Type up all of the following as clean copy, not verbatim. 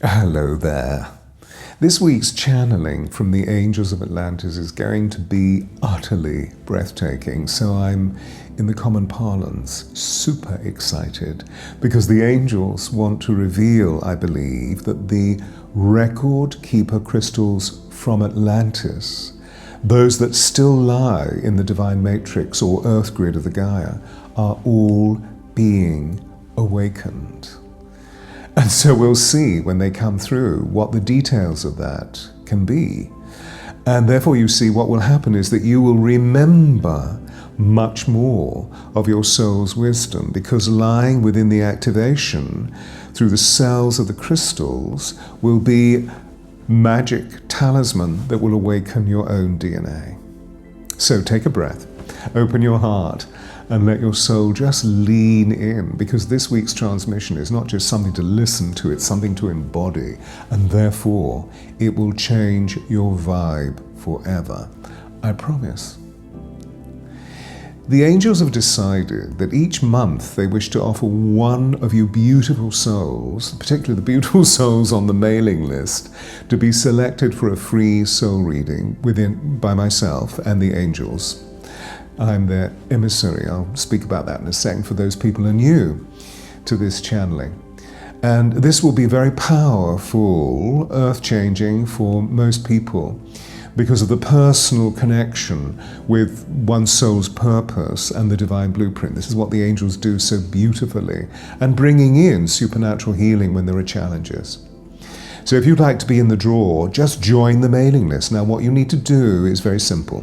Hello there. This week's channeling from the Angels of Atlantis is going to be utterly breathtaking, so I'm, in the common parlance, super excited because the angels want to reveal, I believe, that the record keeper crystals from Atlantis, those that still lie in the divine matrix or earth grid of the Gaia, are all being awakened. And so we'll see when they come through what the details of that can be. And therefore you see what will happen is that you will remember much more of your soul's wisdom, because lying within the activation through the cells of the crystals will be magic talisman that will awaken your own DNA. So take a breath, open your heart, and let your soul just lean in, because this week's transmission is not just something to listen to, it's something to embody, and therefore it will change your vibe forever. I promise. The angels have decided that each month they wish to offer one of you beautiful souls, particularly the beautiful souls on the mailing list, to be selected for a free soul reading by myself and the angels. I'm their emissary. I'll speak about that in a second for those people who are new to this channeling. And this will be very powerful, earth-changing for most people because of the personal connection with one's soul's purpose and the divine blueprint. This is what the angels do so beautifully, and bringing in supernatural healing when there are challenges. So if you'd like to be in the draw, just join the mailing list. Now what you need to do is very simple.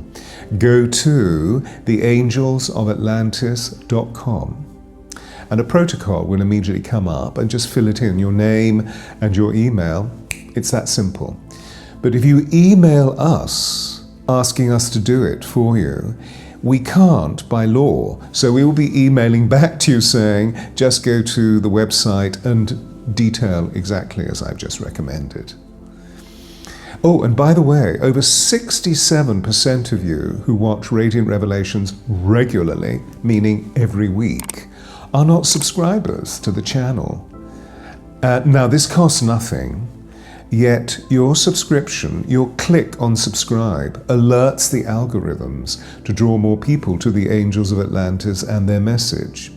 Go to theangelsofatlantis.com and a protocol will immediately come up, and just fill it in, your name and your email. It's that simple. But if you email us asking us to do it for you, we can't by law. So we will be emailing back to you saying, just go to the website and detail exactly as I've just recommended. Oh, and by the way, over 67% of you who watch Radiant Revelations regularly, meaning every week, are not subscribers to the channel. Now, this costs nothing, yet your subscription, your click on subscribe, alerts the algorithms to draw more people to the Angels of Atlantis and their message.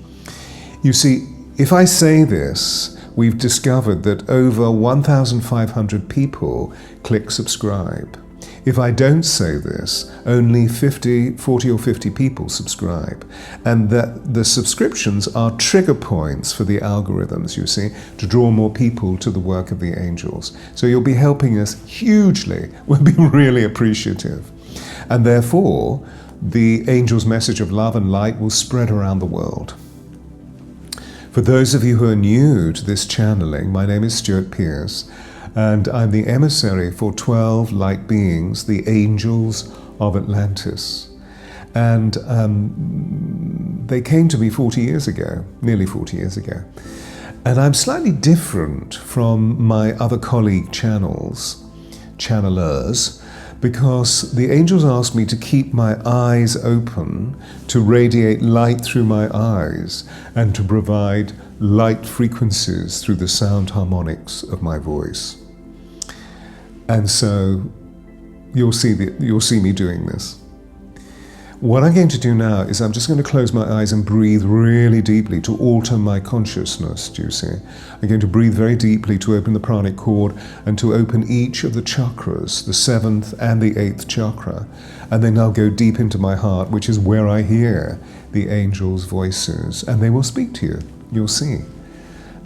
You see, if I say this, we've discovered that over 1,500 people click subscribe. If I don't say this, only 40 or 50 people subscribe. And that the subscriptions are trigger points for the algorithms, you see, to draw more people to the work of the angels. So you'll be helping us hugely. We'll be really appreciative. And therefore, the angels' message of love and light will spread around the world. For those of you who are new to this channeling, my name is Stuart Pearce, and I'm the emissary for 12 light beings, the Angels of Atlantis. And they came to me 40 years ago, nearly 40 years ago. And I'm slightly different from my other colleague channelers, because the angels asked me to keep my eyes open, to radiate light through my eyes, and to provide light frequencies through the sound harmonics of my voice. And so you'll see me doing this. What I'm going to do now is I'm just going to close my eyes and breathe really deeply to alter my consciousness, do you see? I'm going to breathe very deeply to open the pranic cord and to open each of the chakras, the 7th and the 8th chakra. And then I'll go deep into my heart, which is where I hear the angels' voices. And they will speak to you, you'll see.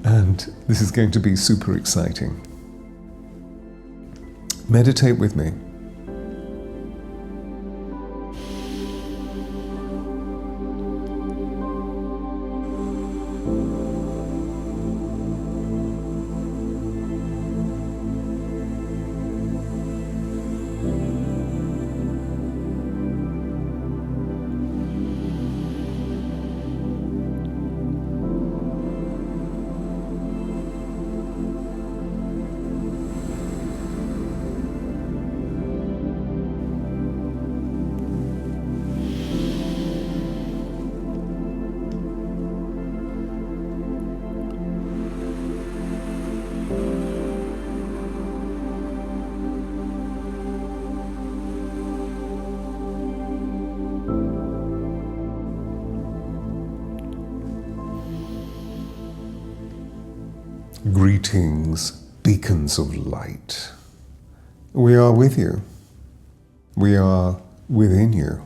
And this is going to be super exciting. Meditate with me. Greetings, beacons of light. We are with you. We are within you,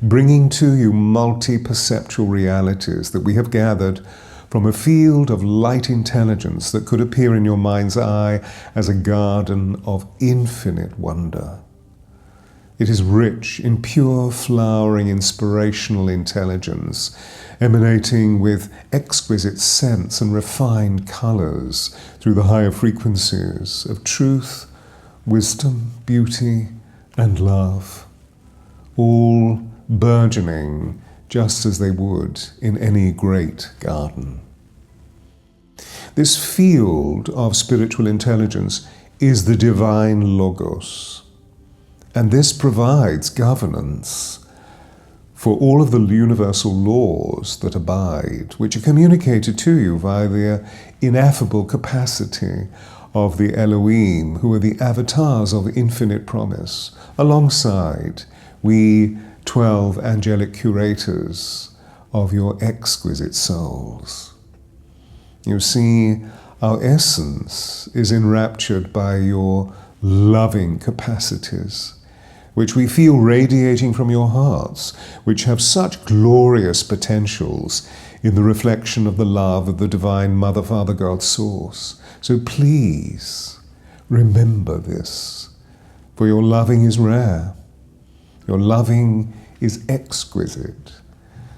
bringing to you multi-perceptual realities that we have gathered from a field of light intelligence that could appear in your mind's eye as a garden of infinite wonder. It is rich in pure, flowering, inspirational intelligence, emanating with exquisite scents and refined colors through the higher frequencies of truth, wisdom, beauty, and love, all burgeoning just as they would in any great garden. This field of spiritual intelligence is the divine Logos, and this provides governance for all of the universal laws that abide, which are communicated to you via the ineffable capacity of the Elohim, who are the avatars of infinite promise, alongside we 12 angelic curators of your exquisite souls. You see, our essence is enraptured by your loving capacities, which we feel radiating from your hearts, which have such glorious potentials in the reflection of the love of the divine Mother, Father, God, Source. So please remember this, for your loving is rare, your loving is exquisite,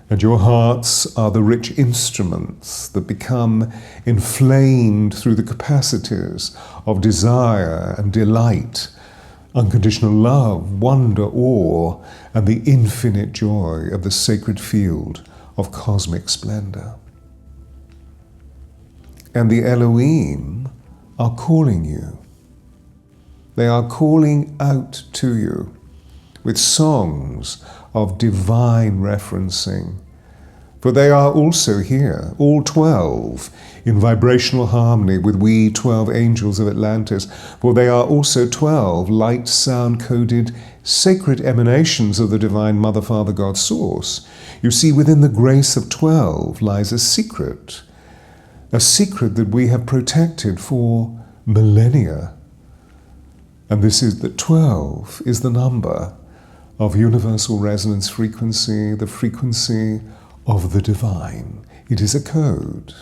and your hearts are the rich instruments that become inflamed through the capacities of desire and delight, unconditional love, wonder, awe, and the infinite joy of the sacred field of cosmic splendor. And the Elohim are calling you. They are calling out to you with songs of divine referencing, for they are also here, all 12, in vibrational harmony with we 12 Angels of Atlantis, for they are also 12 light sound-coded sacred emanations of the divine Mother, Father, God, Source. You see, within the grace of 12 lies a secret that we have protected for millennia. And this is that 12 is the number of universal resonance frequency, the frequency of the divine. It is a code.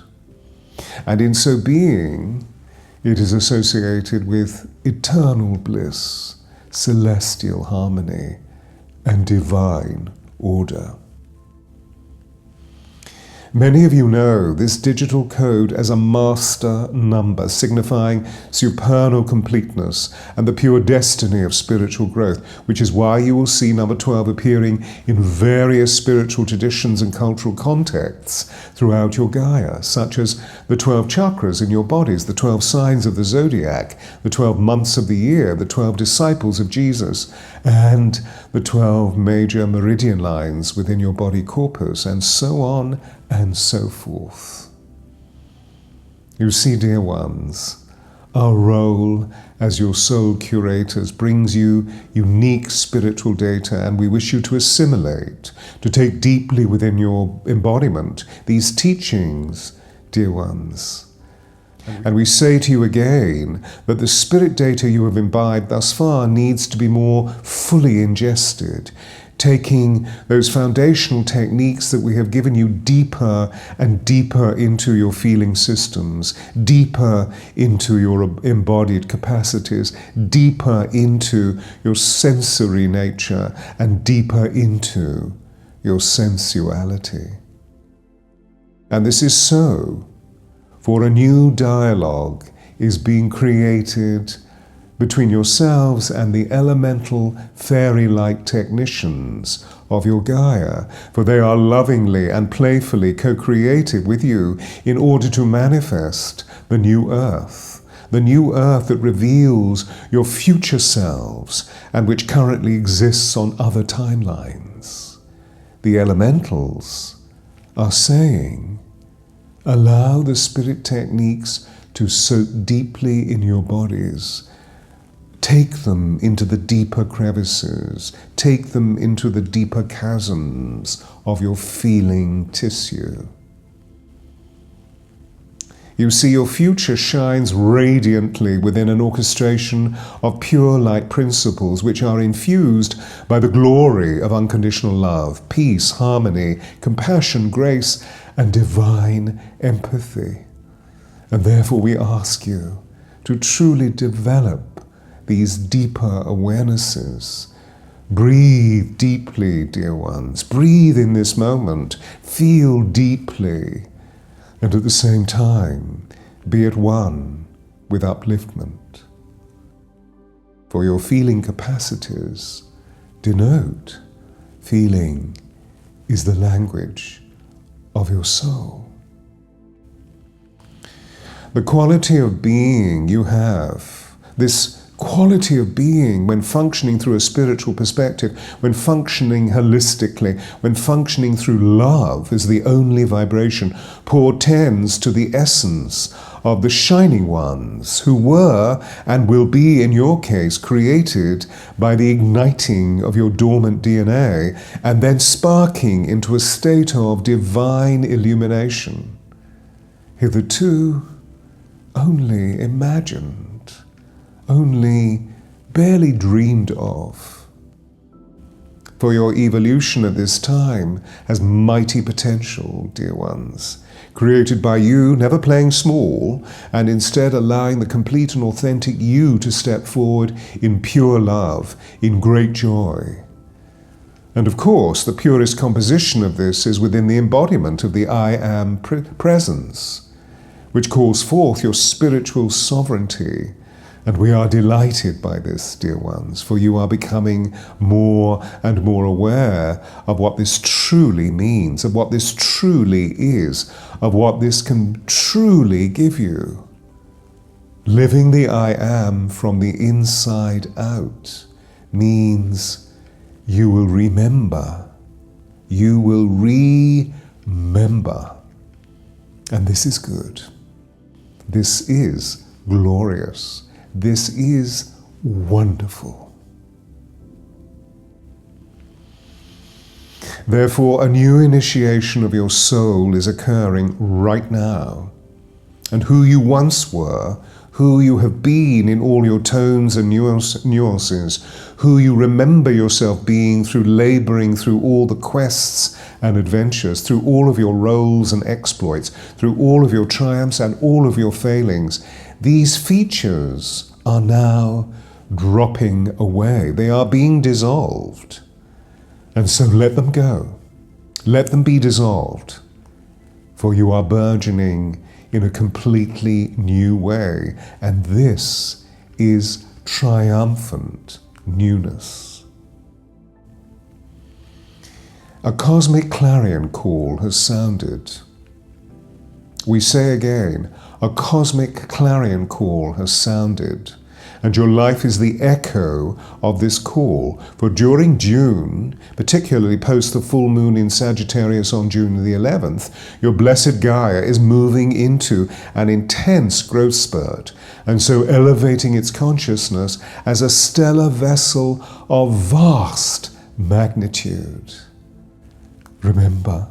And in so being, it is associated with eternal bliss, celestial harmony, and divine order. Many of you know this digital code as a master number, signifying supernal completeness and the pure destiny of spiritual growth, which is why you will see number 12 appearing in various spiritual traditions and cultural contexts throughout your Gaia, such as the 12 chakras in your bodies, the 12 signs of the zodiac, the 12 months of the year, the 12 disciples of Jesus, and the 12 major meridian lines within your body corpus, and so on and so forth. You see, dear ones, our role as your soul curators brings you unique spiritual data, and we wish you to assimilate, to take deeply within your embodiment these teachings, dear ones. And we say to you again that the spirit data you have imbibed thus far needs to be more fully ingested, taking those foundational techniques that we have given you deeper and deeper into your feeling systems, deeper into your embodied capacities, deeper into your sensory nature, and deeper into your sensuality. And this is so, for a new dialogue is being created between yourselves and the elemental fairy-like technicians of your Gaia, for they are lovingly and playfully co-created with you in order to manifest the new earth that reveals your future selves and which currently exists on other timelines. The elementals are saying, allow the spirit techniques to soak deeply in your bodies. Take them into the deeper crevices. Take them into the deeper chasms of your feeling tissue. You see, your future shines radiantly within an orchestration of pure light principles which are infused by the glory of unconditional love, peace, harmony, compassion, grace, and divine empathy. And therefore we ask you to truly develop these deeper awarenesses. Breathe deeply, dear ones. Breathe in this moment. Feel deeply. And at the same time, be at one with upliftment. For your feeling capacities denote feeling is the language of your soul. The quality of being you have, this quality of being when functioning through a spiritual perspective, when functioning holistically, when functioning through love as the only vibration, portends to the essence of the shining ones who were and will be, in your case, created by the igniting of your dormant DNA and then sparking into a state of divine illumination. Hitherto only imagined, only barely dreamed of. For your evolution at this time has mighty potential, dear ones, created by you never playing small and instead allowing the complete and authentic you to step forward in pure love, in great joy. And of course, the purest composition of this is within the embodiment of the I Am presence, which calls forth your spiritual sovereignty. And we are delighted by this, dear ones, for you are becoming more and more aware of what this truly means, of what this truly is, of what this can truly give you. Living the I Am from the inside out means you will remember. You will remember. And this is good. This is glorious. This is wonderful. Therefore, a new initiation of your soul is occurring right now. And who you once were, who you have been in all your tones and nuances, who you remember yourself being through laboring through all the quests and adventures, through all of your roles and exploits, through all of your triumphs and all of your failings, these features are now dropping away. They are being dissolved. And so let them go. Let them be dissolved. For you are burgeoning in a completely new way. And this is triumphant newness. A cosmic clarion call has sounded. We say again, a cosmic clarion call has sounded, and your life is the echo of this call. For during June, particularly post the full moon in Sagittarius on June the 11th, your blessed Gaia is moving into an intense growth spurt, and so elevating its consciousness as a stellar vessel of vast magnitude. Remember,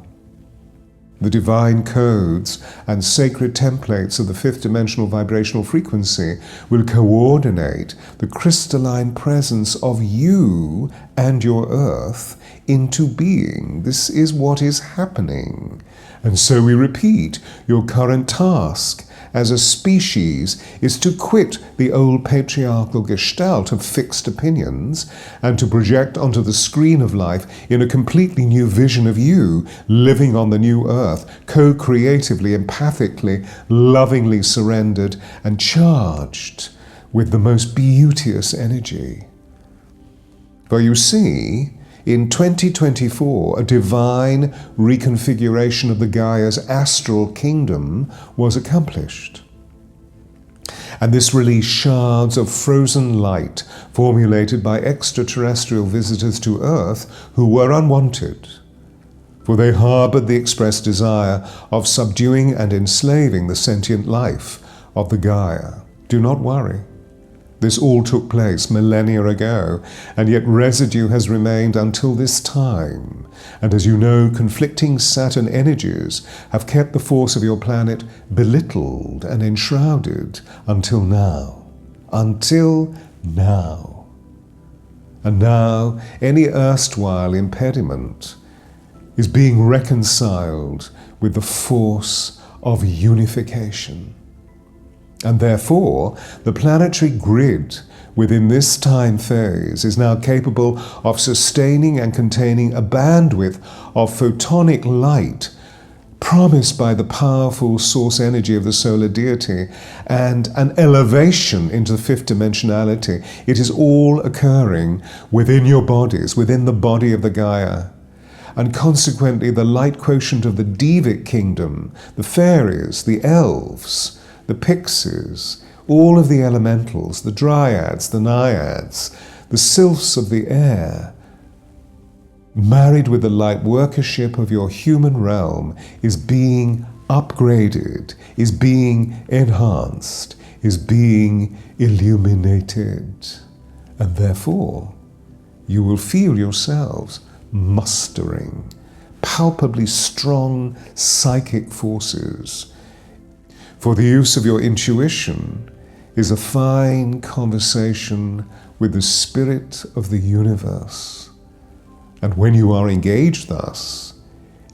the divine codes and sacred templates of the fifth dimensional vibrational frequency will coordinate the crystalline presence of you and your earth into being. This is what is happening. And so we repeat, your current task as a species is to quit the old patriarchal gestalt of fixed opinions and to project onto the screen of life in a completely new vision of you living on the new earth, co-creatively, empathically, lovingly surrendered and charged with the most beauteous energy. For you see, in 2024, a divine reconfiguration of the Gaia's astral kingdom was accomplished. And this released shards of frozen light formulated by extraterrestrial visitors to Earth who were unwanted, for they harbored the express desire of subduing and enslaving the sentient life of the Gaia. Do not worry. This all took place millennia ago, and yet residue has remained until this time. And as you know, conflicting Saturn energies have kept the force of your planet belittled and enshrouded until now. Until now. And now, any erstwhile impediment is being reconciled with the force of unification. And therefore, the planetary grid within this time phase is now capable of sustaining and containing a bandwidth of photonic light promised by the powerful source energy of the solar deity and an elevation into the fifth dimensionality. It is all occurring within your bodies, within the body of the Gaia. And consequently, the light quotient of the Devic kingdom, the fairies, the elves, the pixies, all of the elementals, the dryads, the naiads, the sylphs of the air, married with the light workership of your human realm, is being upgraded, is being enhanced, is being illuminated. And therefore, you will feel yourselves mustering palpably strong psychic forces. For the use of your intuition is a fine conversation with the spirit of the universe. And when you are engaged thus,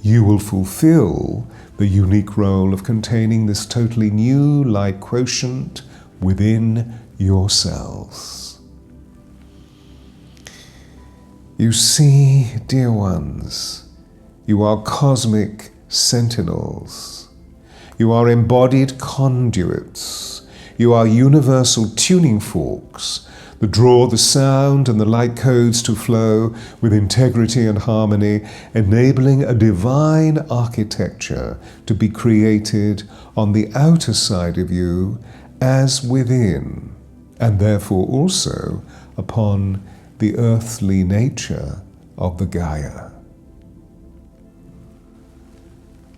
you will fulfill the unique role of containing this totally new light quotient within yourselves. You see, dear ones, you are cosmic sentinels. You are embodied conduits. You are universal tuning forks that draw the sound and the light codes to flow with integrity and harmony, enabling a divine architecture to be created on the outer side of you as within, and therefore also upon the earthly nature of the Gaia.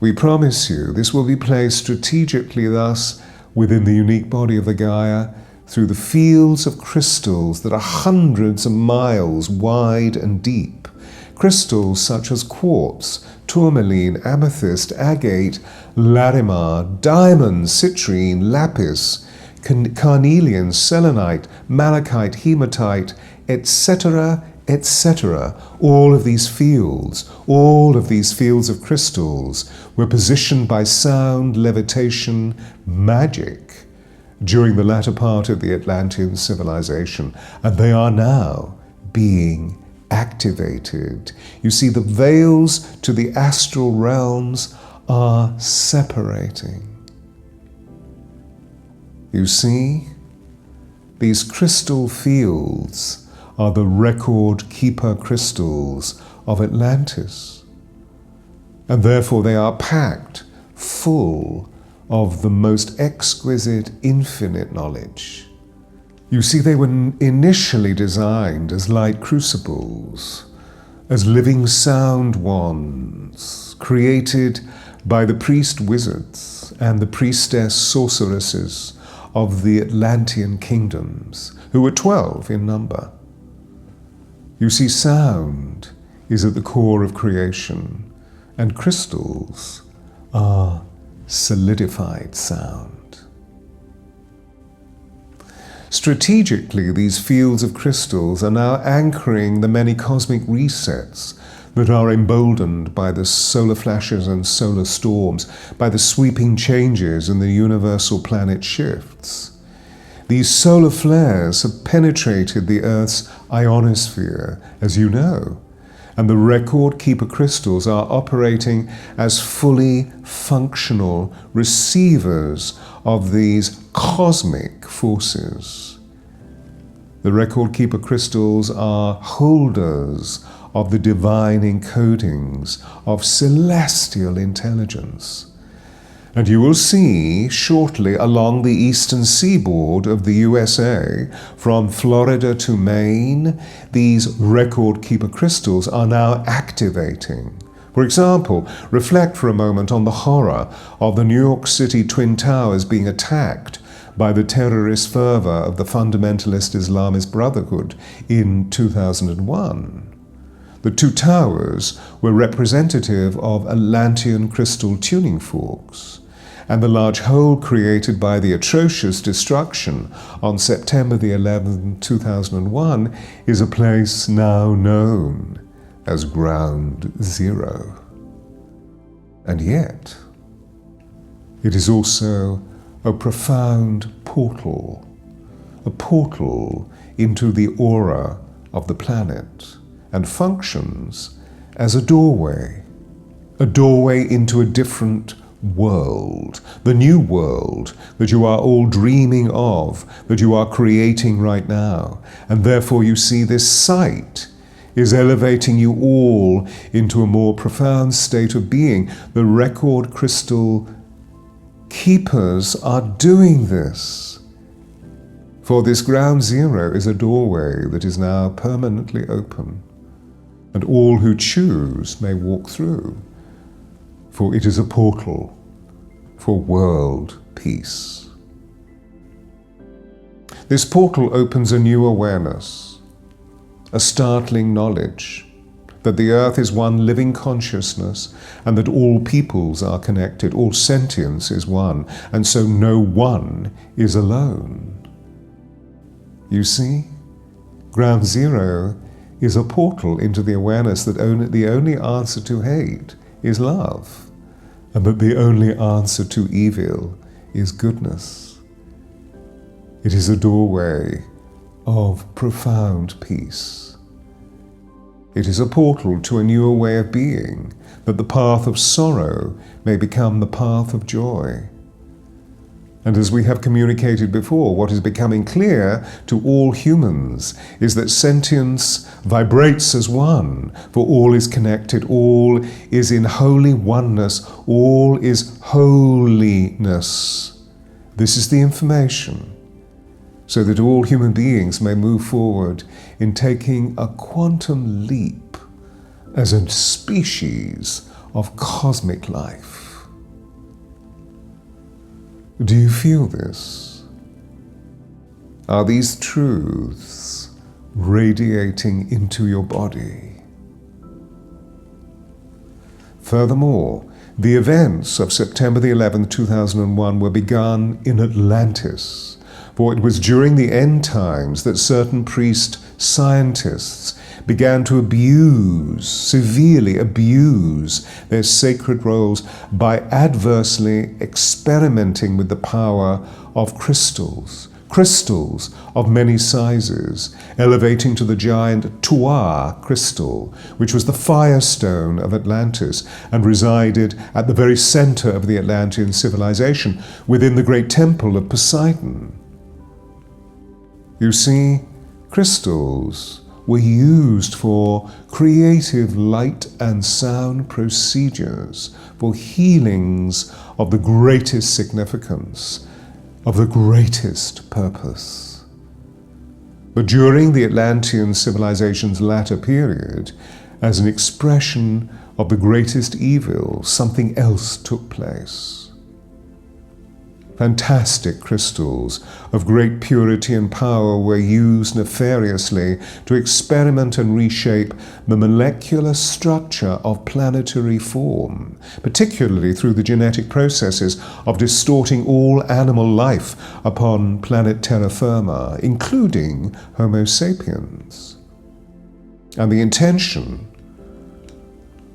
We promise you this will be placed strategically thus within the unique body of the Gaia through the fields of crystals that are hundreds of miles wide and deep. Crystals such as quartz, tourmaline, amethyst, agate, larimar, diamond, citrine, lapis, carnelian, selenite, malachite, hematite, etc., etc. All of these fields of crystals were positioned by sound, levitation, magic during the latter part of the Atlantean civilization, and they are now being activated. You see, the veils to the astral realms are separating. You see, these crystal fields are the record keeper crystals of Atlantis. And therefore they are packed full of the most exquisite infinite knowledge. You see, they were initially designed as light crucibles, as living sound wands, created by the priest wizards and the priestess sorceresses of the Atlantean kingdoms, who were 12 in number. You see, sound is at the core of creation, and crystals are solidified sound. Strategically, these fields of crystals are now anchoring the many cosmic resets that are emboldened by the solar flashes and solar storms, by the sweeping changes in the universal planet shifts. These solar flares have penetrated the Earth's ionosphere, as you know, and the record keeper crystals are operating as fully functional receivers of these cosmic forces. The record keeper crystals are holders of the divine encodings of celestial intelligence. And you will see shortly along the eastern seaboard of the USA, from Florida to Maine, these record keeper crystals are now activating. For example, reflect for a moment on the horror of the New York City Twin Towers being attacked by the terrorist fervor of the fundamentalist Islamist Brotherhood in 2001. The two towers were representative of Atlantean crystal tuning forks, and the large hole created by the atrocious destruction on September the 11th, 2001 is a place now known as Ground Zero. And yet, it is also a profound portal, a portal into the aura of the planet, and functions as a doorway into a different world, the new world that you are all dreaming of, that you are creating right now. And therefore you see this site is elevating you all into a more profound state of being. The record crystal keepers are doing this. For this ground zero is a doorway that is now permanently open, and all who choose may walk through, for it is a portal for world peace. This portal opens a new awareness, a startling knowledge that the earth is one living consciousness and that all peoples are connected, all sentience is one, and so no one is alone. You see, Ground Zero is a portal into the awareness that the only answer to hate is love, and that the only answer to evil is goodness. It is a doorway of profound peace. It is a portal to a newer way of being, that the path of sorrow may become the path of joy. And as we have communicated before, what is becoming clear to all humans is that sentience vibrates as one, for all is connected, all is in holy oneness, all is holiness. This is the information, so that all human beings may move forward in taking a quantum leap as a species of cosmic life. Do you feel this? Are these truths radiating into your body? Furthermore, the events of September the 11th, 2001 were begun in Atlantis, for it was during the end times that certain priest scientists began to severely abuse their sacred roles by adversely experimenting with the power of crystals of many sizes, elevating to the giant Tuar crystal, which was the firestone of Atlantis and resided at the very center of the Atlantean civilization, within the great temple of Poseidon. You see, crystals were used for creative light and sound procedures, for healings of the greatest significance, of the greatest purpose. But during the Atlantean civilization's latter period, as an expression of the greatest evil, something else took place. Fantastic crystals of great purity and power were used nefariously to experiment and reshape the molecular structure of planetary form, particularly through the genetic processes of distorting all animal life upon planet terra firma, including Homo sapiens. And the intention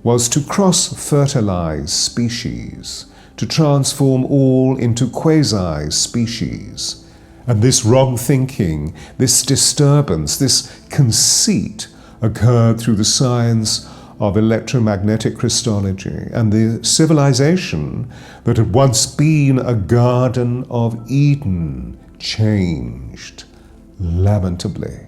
was to cross-fertilize species, to transform all into quasi-species. And this wrong thinking, this disturbance, this conceit occurred through the science of electromagnetic Christology, and the civilization that had once been a Garden of Eden changed lamentably.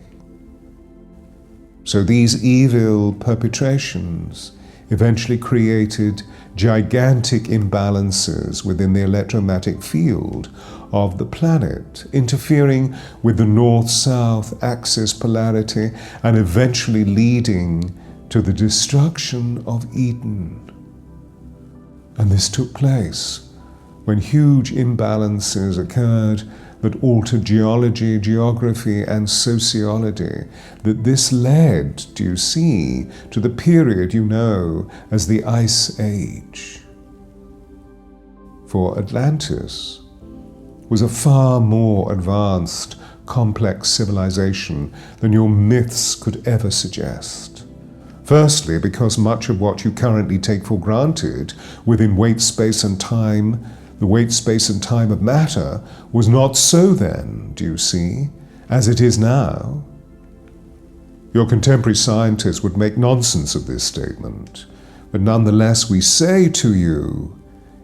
So these evil perpetrations eventually created gigantic imbalances within the electromagnetic field of the planet, interfering with the north-south axis polarity and eventually leading to the destruction of Eden. And this took place when huge imbalances occurred that altered geology, geography, and sociology, that this led, do you see, to the period you know as the Ice Age. For Atlantis was a far more advanced, complex civilization than your myths could ever suggest. Firstly, because much of what you currently take for granted within weight, space, and time, the weight, space, and time of matter, was not so then, do you see, as it is now. Your contemporary scientists would make nonsense of this statement, but nonetheless we say to you,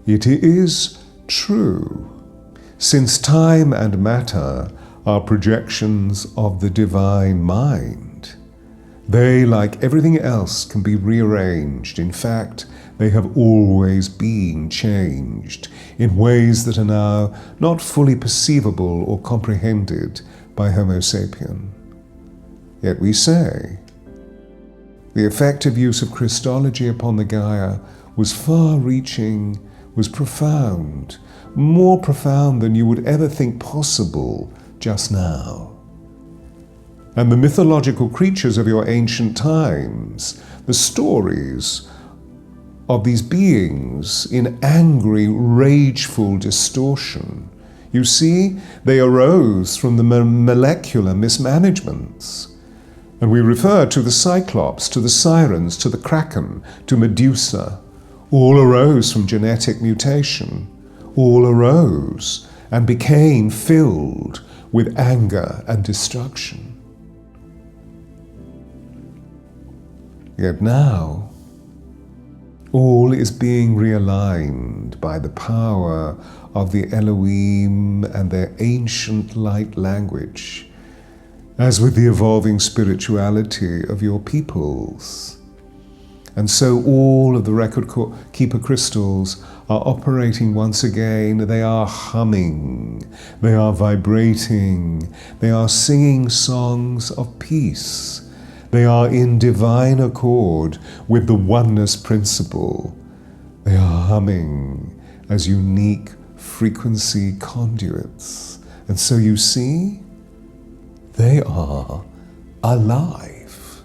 it is true, since time and matter are projections of the divine mind. They, like everything else, can be rearranged. In fact, they have always been changed in ways that are now not fully perceivable or comprehended by Homo sapien. Yet we say, the effective use of Christology upon the Gaia was far-reaching, was profound, more profound than you would ever think possible just now. And the mythological creatures of your ancient times, the stories of these beings in angry, rageful distortion, you see, they arose from the molecular mismanagements. And we refer to the Cyclops, to the Sirens, to the Kraken, to Medusa. All arose from genetic mutation. All arose and became filled with anger and destruction. Yet now, all is being realigned by the power of the Elohim and their ancient light language, as with the evolving spirituality of your peoples. And so all of the record keeper crystals are operating once again. They are humming, they are vibrating, they are singing songs of peace. They are in divine accord with the oneness principle. They are humming as unique frequency conduits. And so you see, they are alive.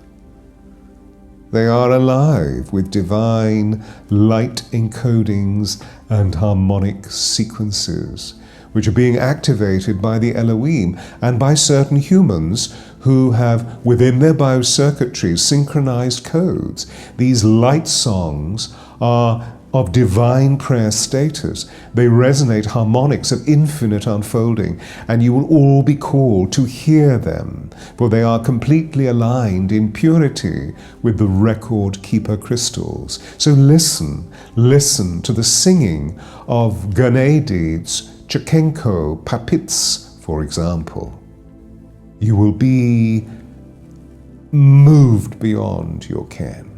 They are alive with divine light encodings and harmonic sequences, which are being activated by the Elohim and by certain humans who have within their biocircuitry synchronized codes. These light songs are of divine prayer status. They resonate harmonics of infinite unfolding, and you will all be called to hear them, for they are completely aligned in purity with the record keeper crystals. So listen to the singing of Ganadids, Chakenko, Papits, for example. You will be moved beyond your ken.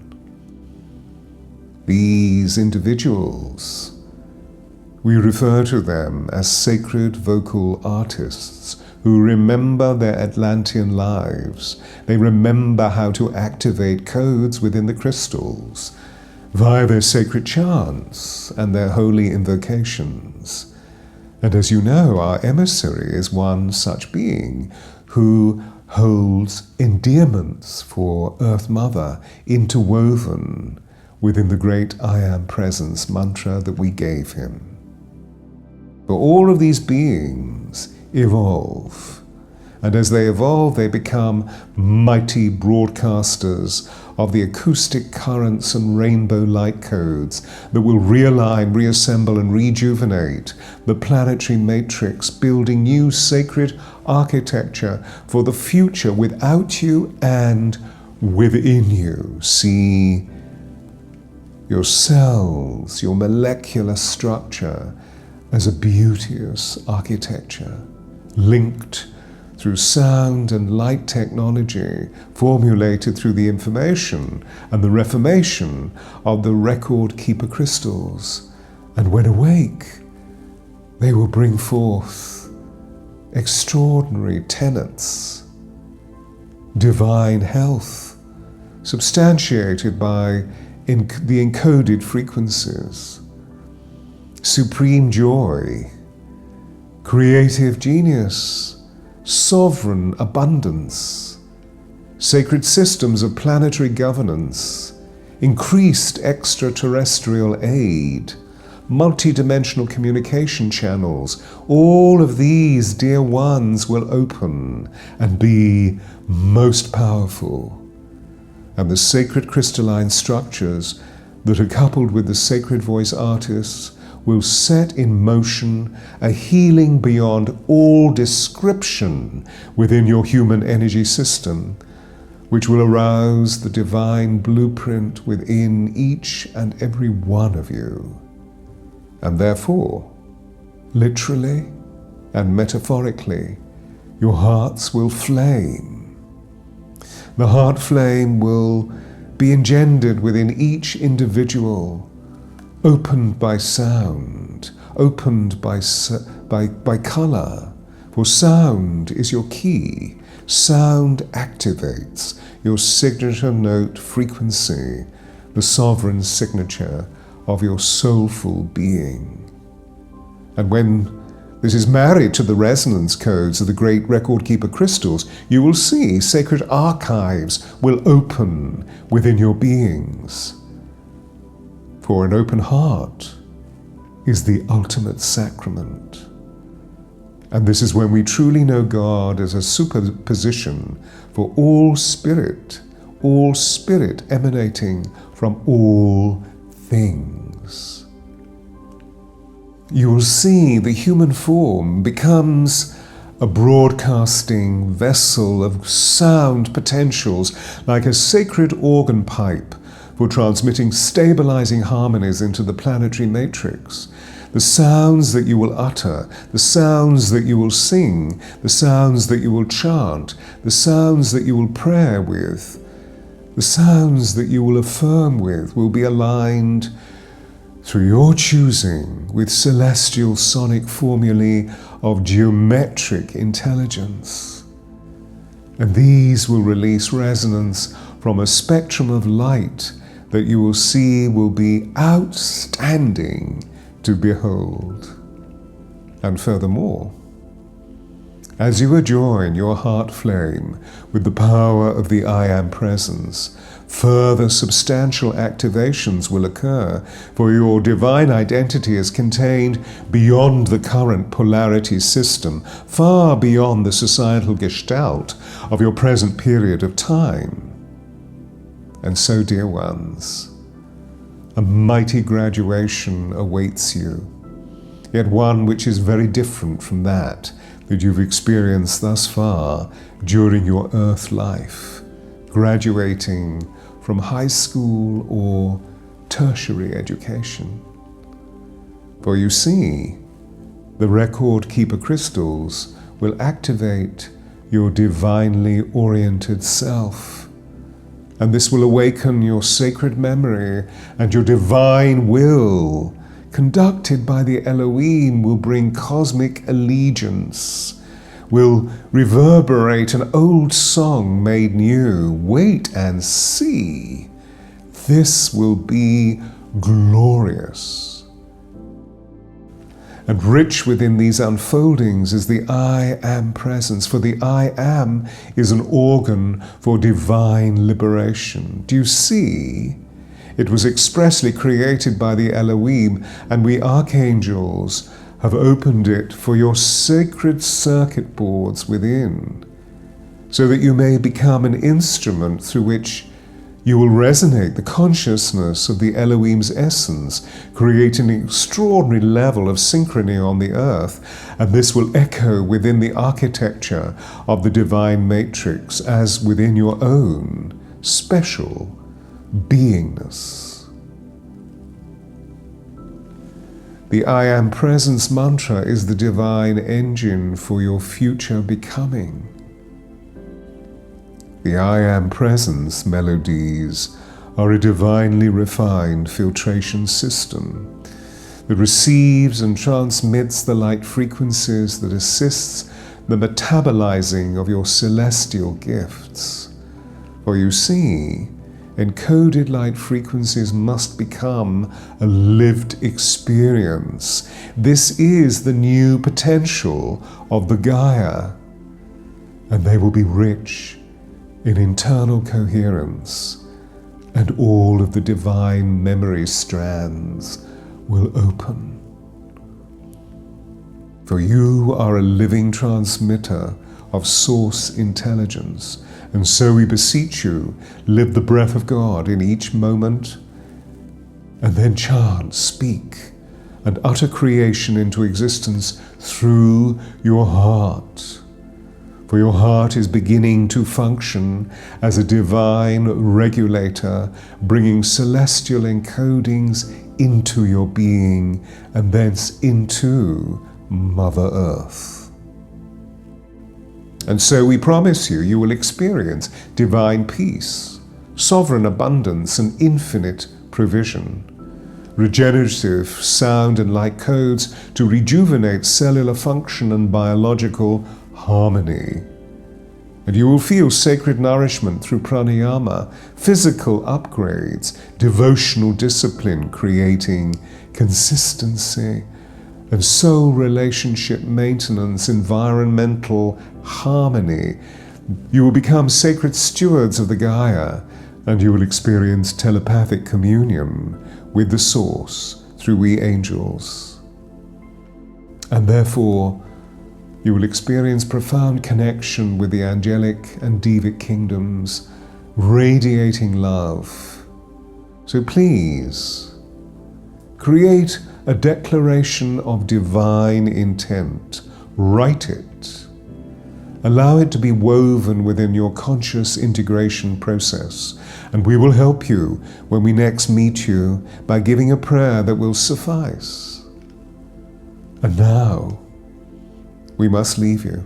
These individuals, we refer to them as sacred vocal artists who remember their Atlantean lives. They remember how to activate codes within the crystals via their sacred chants and their holy invocations. And as you know, our emissary is one such being who holds endearments for Earth Mother interwoven within the great I Am Presence mantra that we gave him. But all of these beings evolve, and as they evolve, they become mighty broadcasters of the acoustic currents and rainbow light codes that will realign, reassemble, and rejuvenate the planetary matrix, building new sacred architecture for the future without you and within you. See your cells, your molecular structure as a beauteous architecture, linked through sound and light technology, formulated through the information and the reformation of the record keeper crystals. And when awake, they will bring forth extraordinary tenets, divine health, substantiated by the encoded frequencies, supreme joy, creative genius, sovereign abundance, sacred systems of planetary governance, increased extraterrestrial aid, multidimensional communication channels, all of these, dear ones, will open and be most powerful. And the sacred crystalline structures that are coupled with the sacred voice artists will set in motion a healing beyond all description within your human energy system, which will arouse the divine blueprint within each and every one of you. And therefore, literally and metaphorically, your hearts will flame. The heart flame will be engendered within each individual, opened by sound, opened by color. For sound is your key. Sound activates your signature note frequency, the sovereign signature of your soulful being. And when this is married to the resonance codes of the great record keeper crystals, you will see sacred archives will open within your beings. For an open heart is the ultimate sacrament. And this is when we truly know God as a superposition for all spirit emanating from all things. You will see the human form becomes a broadcasting vessel of sound potentials, like a sacred organ pipe for transmitting stabilizing harmonies into the planetary matrix. The sounds that you will utter, the sounds that you will sing, the sounds that you will chant, the sounds that you will pray with, the sounds that you will affirm with will be aligned through your choosing with celestial sonic formulae of geometric intelligence. And these will release resonance from a spectrum of light that you will see will be outstanding to behold. And furthermore, as you adjoin your heart flame with the power of the I Am Presence, further substantial activations will occur, for your divine identity is contained beyond the current polarity system, far beyond the societal gestalt of your present period of time. And so, dear ones, a mighty graduation awaits you, yet one which is very different from that you've experienced thus far during your earth life, graduating from high school or tertiary education. For you see, the record keeper crystals will activate your divinely oriented self, and this will awaken your sacred memory, and your divine will, conducted by the Elohim, will bring cosmic allegiance, will reverberate an old song made new. Wait and see. This will be glorious. And rich within these unfoldings is the I Am Presence, for the I Am is an organ for divine liberation. Do you see? It was expressly created by the Elohim, and we archangels have opened it for your sacred circuit boards within, so that you may become an instrument through which you will resonate the consciousness of the Elohim's essence, creating an extraordinary level of synchrony on the earth, and this will echo within the architecture of the divine matrix as within your own special beingness. The I Am Presence mantra is the divine engine for your future becoming. The I Am Presence melodies are a divinely refined filtration system that receives and transmits the light frequencies that assists the metabolizing of your celestial gifts. For you see, Encoded light frequencies must become a lived experience. This is the new potential of the Gaia, and they will be rich in internal coherence, and all of the divine memory strands will open. For you are a living transmitter of source intelligence, and so we beseech you, live the breath of God in each moment, and then chant, speak, and utter creation into existence through your heart. For your heart is beginning to function as a divine regulator, bringing celestial encodings into your being, and thence into Mother Earth. And so we promise you, you will experience divine peace, sovereign abundance, and infinite provision. Regenerative sound and light codes to rejuvenate cellular function and biological harmony. And you will feel sacred nourishment through pranayama, physical upgrades, devotional discipline creating consistency, and soul relationship maintenance, environmental harmony. You will become sacred stewards of the Gaia, and you will experience telepathic communion with the Source through we angels. And therefore, you will experience profound connection with the angelic and Devic kingdoms, radiating love. So please, create a declaration of divine intent. Write it. Allow it to be woven within your conscious integration process, and we will help you when we next meet you by giving a prayer that will suffice. And now, we must leave you.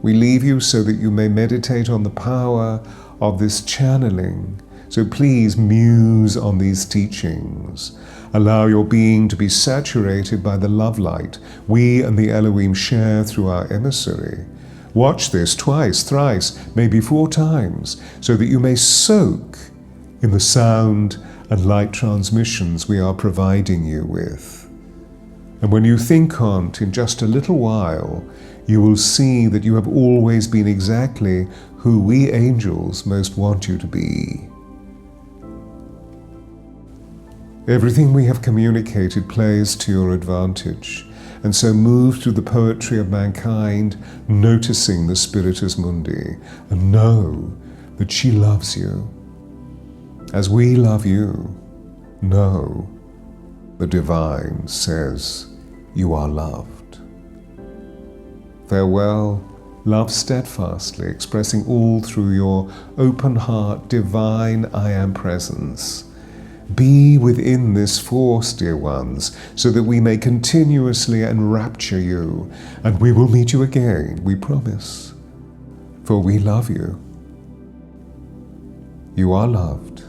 We leave you so that you may meditate on the power of this channeling. So please muse on these teachings. Allow your being to be saturated by the love light we and the Elohim share through our emissary. Watch this twice, thrice, maybe 4 times, so that you may soak in the sound and light transmissions we are providing you with. And when you think on it in just a little while, you will see that you have always been exactly who we angels most want you to be. Everything we have communicated plays to your advantage, and so move through the poetry of mankind, noticing the Spiritus Mundi, and know that she loves you. As we love you, know the Divine says you are loved. Farewell, love steadfastly, expressing all through your open heart divine I Am presence. Be within this force, dear ones, so that we may continuously enrapture you, and we will meet you again, we promise. For we love you. You are loved.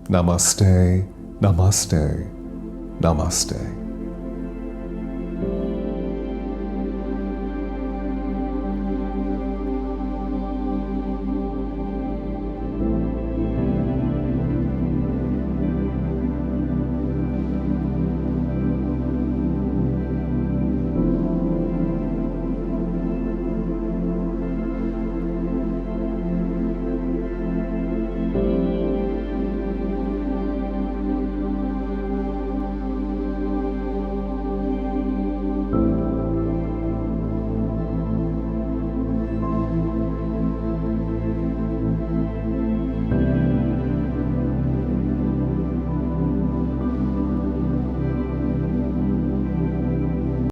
Namaste, namaste, namaste.